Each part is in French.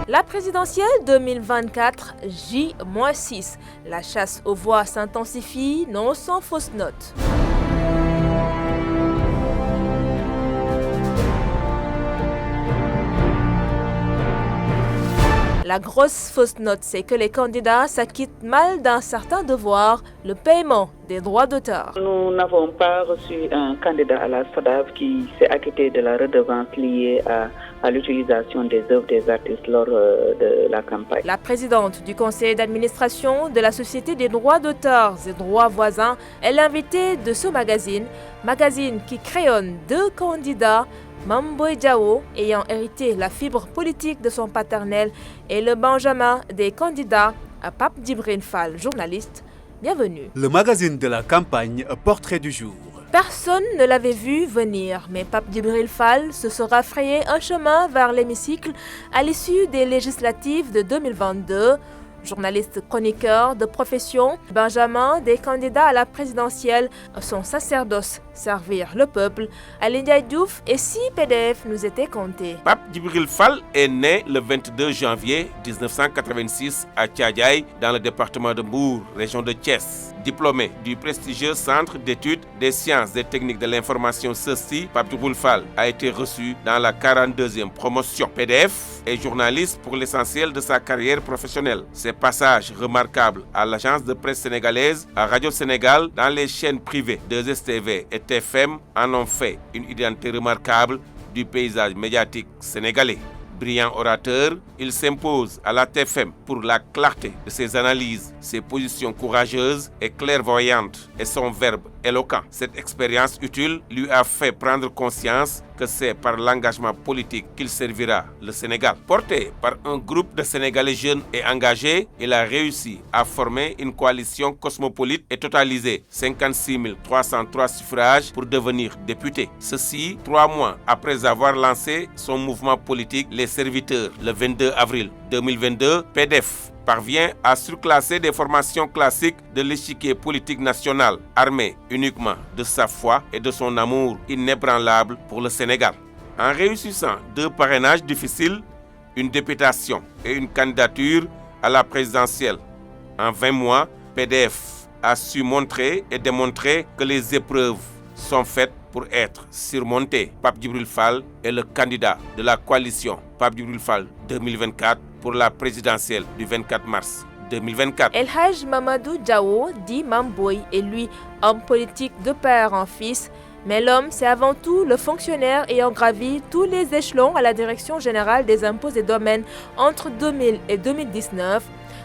La présidentielle 2024, J-6. La chasse aux voix s'intensifie, non sans fausse note. La grosse fausse note, c'est que les candidats s'acquittent mal d'un certain devoir, le paiement des droits d'auteur. Nous n'avons pas reçu un candidat à la SODAV qui s'est acquitté de la redevance liée à l'utilisation des œuvres des artistes lors de la campagne. La présidente du conseil d'administration de la Société des droits d'auteur et droits voisins est l'invitée de ce magazine qui crayonne deux candidats, Mame Boye Diao, ayant hérité la fibre politique de son paternel, et le Benjamin des candidats, Pape Djibril Fall, journaliste. Bienvenue. Le magazine de la campagne, portrait du jour. Personne ne l'avait vu venir, mais Pape Djibril Fall se sera frayé un chemin vers l'hémicycle à l'issue des législatives de 2022. Journaliste chroniqueur de profession, Benjamin des candidats à la présidentielle, son sacerdoce, servir le peuple. Aly Ndiaye Diouf et 6 PDF nous étaient comptés. Pape Djibril Fall est né le 22 janvier 1986 à Thiadiaye, dans le département de Mbour, région de Thiès. Diplômé du prestigieux Centre d'études des sciences et techniques de l'information CESTI, Pape Djibril Fall a été reçu dans la 42e promotion. PDF et journaliste pour l'essentiel de sa carrière professionnelle. Ses passages remarquables à l'agence de presse sénégalaise, à Radio Sénégal, dans les chaînes privées de 2STV et TFM en ont fait une identité remarquable du paysage médiatique sénégalais. Brillant orateur, il s'impose à la TFM pour la clarté de ses analyses, ses positions courageuses et clairvoyantes et son verbe éloquent. Cette expérience utile lui a fait prendre conscience que c'est par l'engagement politique qu'il servira le Sénégal. Porté par un groupe de Sénégalais jeunes et engagés, il a réussi à former une coalition cosmopolite et totaliser 56 303 suffrages pour devenir député. Ceci 3 mois après avoir lancé son mouvement politique Les Serviteurs le 22 avril 2022. PDF parvient à surclasser des formations classiques de l'échiquier politique national, armé uniquement de sa foi et de son amour inébranlable pour le Sénégal. En réussissant 2 parrainages difficiles, une députation et une candidature à la présidentielle, en 20 mois, PDF a su montrer et démontrer que les épreuves sont faites pour être surmontées. Pape Djibril Fall est le candidat de la coalition Pape Djibril Fall 2024 pour la présidentielle du 24 mars 2024. El Hadj Mamadou Diao, dit Mame Boye, est lui homme politique de père en fils. Mais l'homme, c'est avant tout le fonctionnaire ayant gravi tous les échelons à la Direction générale des impôts et domaines entre 2000 et 2019.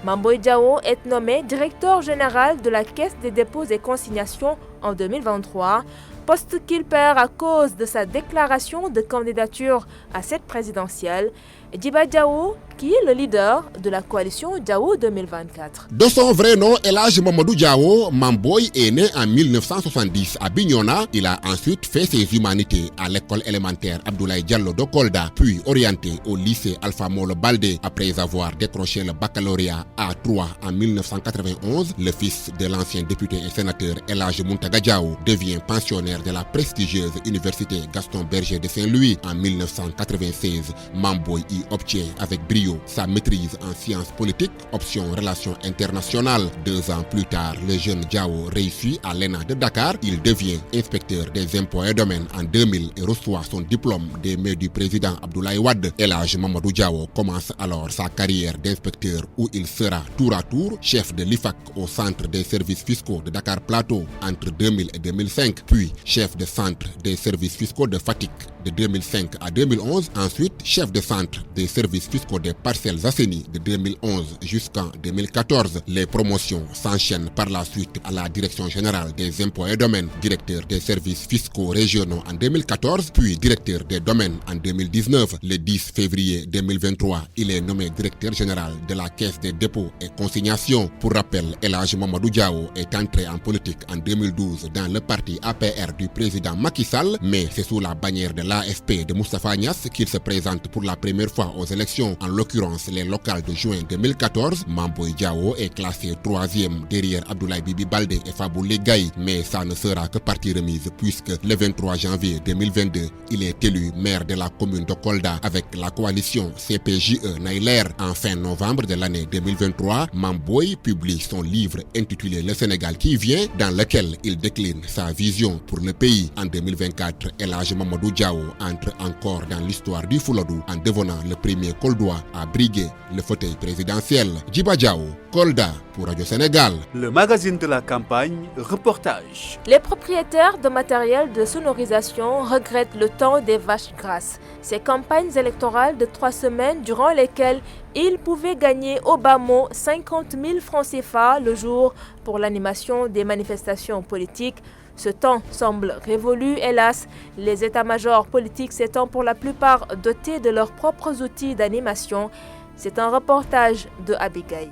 Mame Boye Diao est nommé directeur général de la Caisse des dépôts et consignations en 2023, poste qu'il perd à cause de sa déclaration de candidature à cette présidentielle. Djiba Diao, qui est le leader de la coalition Diao 2024. De son vrai nom, El Hadj Mamadou Diao, Mame Boye est né en 1970 à Bignona. Il a ensuite fait ses humanités à l'école élémentaire Abdoulaye Diallo de Kolda, puis orienté au lycée Alpha Molo Baldé. Après avoir décroché le baccalauréat A3 en 1991, le fils de l'ancien député et sénateur El Hadj Mountaga Diao devient pensionnaire de la prestigieuse université Gaston Berger de Saint-Louis. En 1996, Mame Boye y obtient avec brio sa maîtrise en sciences politiques, option relations internationales. 2 ans plus tard, le jeune Diao réussit à l'ENA de Dakar. Il devient inspecteur des impôts et domaines en 2000 et reçoit son diplôme des mains du président Abdoulaye Wade. El Hadj Mamadou Diao commence alors sa carrière d'inspecteur où il sera tour à tour chef de l'IFAC au centre des services fiscaux de Dakar Plateau entre 2000 et 2005, puis chef de centre des services fiscaux de Fatick de 2005 à 2011, ensuite chef de centre des services fiscaux des Parcelles Assainies de 2011 jusqu'en 2014. Les promotions s'enchaînent par la suite à la Direction générale des impôts et domaines, directeur des services fiscaux régionaux en 2014, puis directeur des domaines en 2019. Le 10 février 2023, il est nommé directeur général de la Caisse des dépôts et consignations. Pour rappel, El Hadj Mamadou Diao est entré en politique en 2012 dans le parti APR du président Macky Sall, mais c'est sous la bannière de l'AFP de Moustapha Niasse qu'il se présente pour la première fois fois aux élections, en l'occurrence les locales de juin 2014, Mame Boye Diao est classé 3e derrière Abdoulaye Bibi Baldé et Fabou Legaye, mais ça ne sera que partie remise puisque le 23 janvier 2022, il est élu maire de la commune de Kolda avec la coalition CPJE Naïler. En fin novembre de l'année 2023, Mame Boye publie son livre intitulé Le Sénégal qui vient, dans lequel il décline sa vision pour le pays. En 2024, El Hadji Mamadou Diao entre encore dans l'histoire du Fouladou en devenant le premier Koldois à briguer le fauteuil présidentiel. Djiba Diao, Kolda pour Radio Sénégal. Le magazine de la campagne, reportage. Les propriétaires de matériel de sonorisation regrettent le temps des vaches grasses. Ces campagnes électorales de 3 semaines durant lesquelles ils pouvaient gagner au bas mot 50 000 francs CFA le jour pour l'animation des manifestations politiques. Ce temps semble révolu, hélas, les états-majors politiques s'étant pour la plupart dotés de leurs propres outils d'animation. C'est un reportage de Abigail.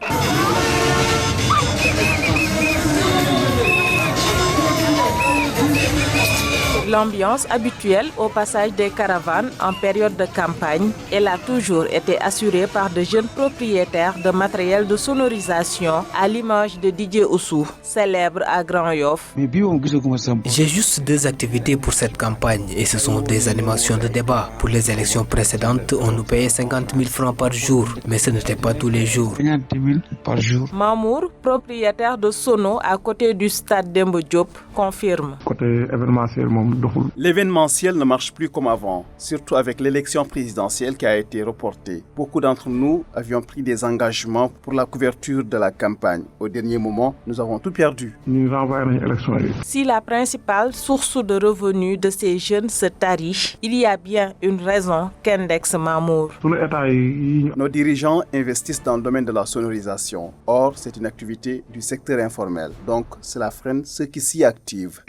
L'ambiance habituelle au passage des caravanes en période de campagne, elle a toujours été assurée par de jeunes propriétaires de matériel de sonorisation à l'image de Didier Oussou, célèbre à Grand Yoff. J'ai juste 2 activités pour cette campagne et ce sont des animations de débat. Pour les élections précédentes, on nous payait 50 000 francs par jour, mais ce n'était pas tous les jours. 50 000 par jour. Mamour, propriétaire de Sono à côté du stade Demba Diop, confirme. Côté événementiel, l'événementiel ne marche plus comme avant, surtout avec l'élection présidentielle qui a été reportée. Beaucoup d'entre nous avions pris des engagements pour la couverture de la campagne. Au dernier moment, nous avons tout perdu. Si la principale source de revenus de ces jeunes se tarit, il y a bien une raison qu'indexe Mamour. Nos dirigeants investissent dans le domaine de la sonorisation. Or, c'est une activité du secteur informel. Donc, cela freine ceux qui s'y activent.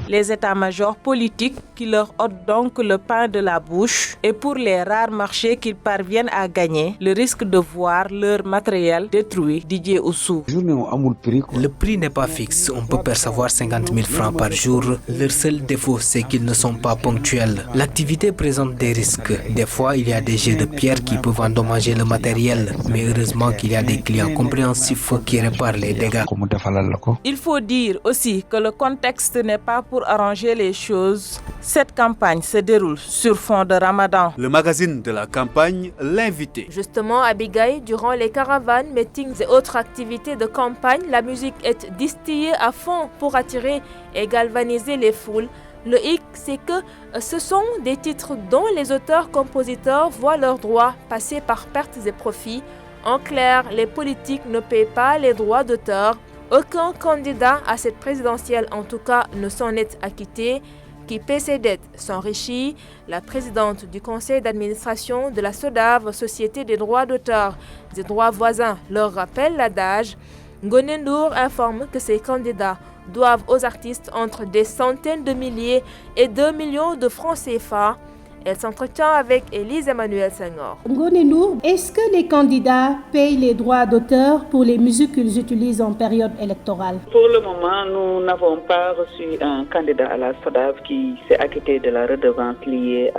Les états-majors politiques qui leur ôtent donc le pain de la bouche et pour les rares marchés qu'ils parviennent à gagner, le risque de voir leur matériel détruit. Didier Oussou. Le prix n'est pas fixe, on peut percevoir 50 000 francs par jour. Leur seul défaut, c'est qu'ils ne sont pas ponctuels. L'activité présente des risques. Des fois, il y a des jets de pierre qui peuvent endommager le matériel, mais heureusement qu'il y a des clients compréhensifs qui réparent les dégâts. Il faut dire aussi que le contexte n'est pas pour arranger les choses. Cette campagne se déroule sur fond de Ramadan. Le magazine de la campagne, l'invité. Justement, à Abigail, durant les caravanes, meetings et autres activités de campagne, la musique est distillée à fond pour attirer et galvaniser les foules. Le hic, c'est que ce sont des titres dont les auteurs-compositeurs voient leurs droits passer par pertes et profits. En clair, les politiques ne paient pas les droits d'auteur. Aucun candidat à cette présidentielle, en tout cas, ne s'en est acquitté. Qui paie ses dettes s'enrichit. La présidente du conseil d'administration de la SODAV, Société des droits d'auteur des droits voisins, leur rappelle l'adage. Ngoné Ndour informe que ces candidats doivent aux artistes entre des centaines de milliers et 2 millions de francs CFA. Elle s'entretient avec Élise Emmanuel Senghor. Ngoné Ndour, est-ce que les candidats payent les droits d'auteur pour les musiques qu'ils utilisent en période électorale? Pour le moment, nous n'avons pas reçu un candidat à la SODAV qui s'est acquitté de la redevance liée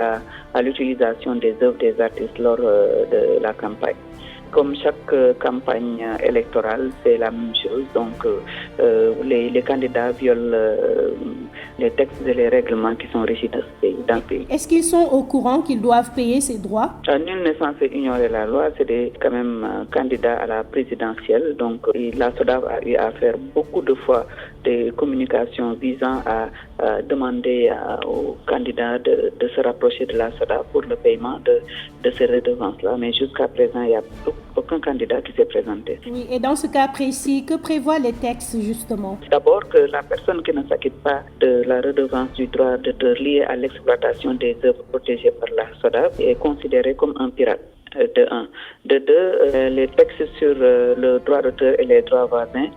à l'utilisation des œuvres des artistes lors de la campagne. Comme chaque campagne électorale, c'est la même chose. Donc, les candidats violent les textes et les règlements qui sont régis dans le pays. Est-ce qu'ils sont au courant qu'ils doivent payer ces droits? Nul n'est censé ignorer la loi. C'est quand même candidats à la présidentielle. Donc, la SODAV a eu à faire beaucoup de fois des communications visant à demander aux candidats de se rapprocher de la SODAV pour le paiement de ces redevances-là. Mais jusqu'à présent, il n'y a aucun candidat qui s'est présenté. Oui, et dans ce cas précis, que prévoient les textes justement? D'abord que la personne qui ne s'acquitte pas de la redevance du droit d'auteur lié à l'exploitation des œuvres protégées par la SODAV est considérée comme un pirate. De un. De deux, les textes sur le droit d'auteur et les droits voisins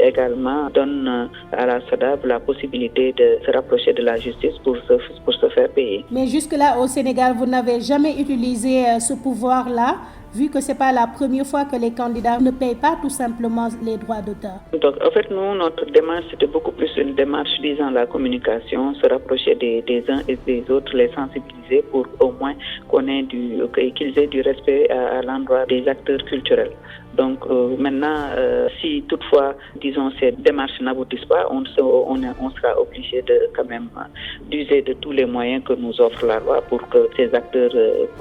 également donnent à la SODAV la possibilité de se rapprocher de la justice pour se faire payer. Mais jusque-là, au Sénégal, vous n'avez jamais utilisé ce pouvoir-là vu que ce n'est pas la première fois que les candidats ne payent pas tout simplement les droits d'auteur? Donc, en fait, nous, notre démarche, c'était beaucoup plus une démarche visant la communication, se rapprocher des uns et des autres, les sensibiliser pour au moins qu'ils aient du respect à l'endroit des acteurs culturels. Donc maintenant, si toutefois, disons, ces démarches n'aboutissent pas, on sera obligé de quand même d'user de tous les moyens que nous offre la loi pour que ces acteurs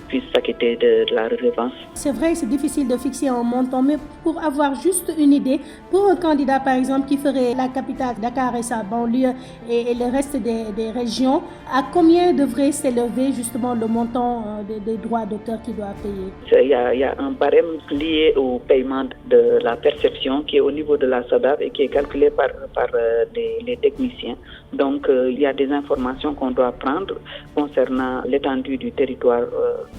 puissent s'acquitter de la redevance. C'est vrai, c'est difficile de fixer un montant, mais pour avoir juste une idée, pour un candidat par exemple qui ferait la capitale Dakar et sa banlieue et le reste des régions, à combien devrait s'élever justement le montant des droits d'auteur qu'il doit payer? Il y a un barème lié au paiement de la perception qui est au niveau de la SODAV et qui est calculé par les techniciens. Donc il y a des informations qu'on doit prendre concernant l'étendue du territoire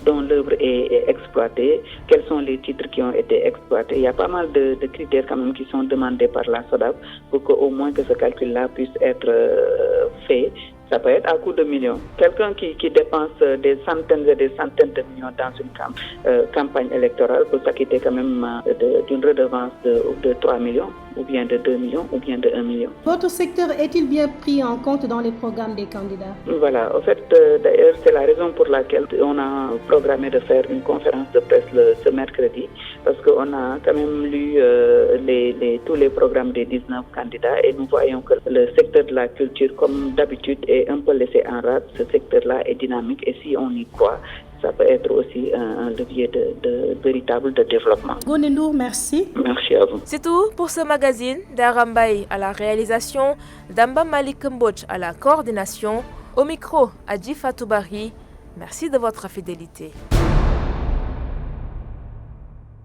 dont l'œuvre est exploitée, quels sont les titres qui ont été exploités. Il y a pas mal de critères quand même qui sont demandés par la SODAV pour qu'au moins que ce calcul-là puisse être fait. Ça peut être à coût de millions. Quelqu'un qui dépense des centaines et des centaines de millions dans une campagne électorale peut s'acquitter quand même d'une redevance de 3 millions, ou bien de 2 millions, ou bien de 1 million. Votre secteur est-il bien pris en compte dans les programmes des candidats? Voilà, en fait, d'ailleurs, c'est la raison pour laquelle on a programmé de faire une conférence de presse ce mercredi, parce qu'on a quand même lu tous les programmes des 19 candidats et nous voyons que le secteur de la culture, comme d'habitude, est un peu laissé en rade. Ce secteur-là est dynamique et si on y croit, ça peut être aussi un levier de véritable de développement. Ngoné Ndour, merci. Merci à vous. C'est tout pour ce magazine. Darambaye à la réalisation, Damba Malik Mbouch à la coordination. Au micro, Adji Fatoubari. Merci de votre fidélité.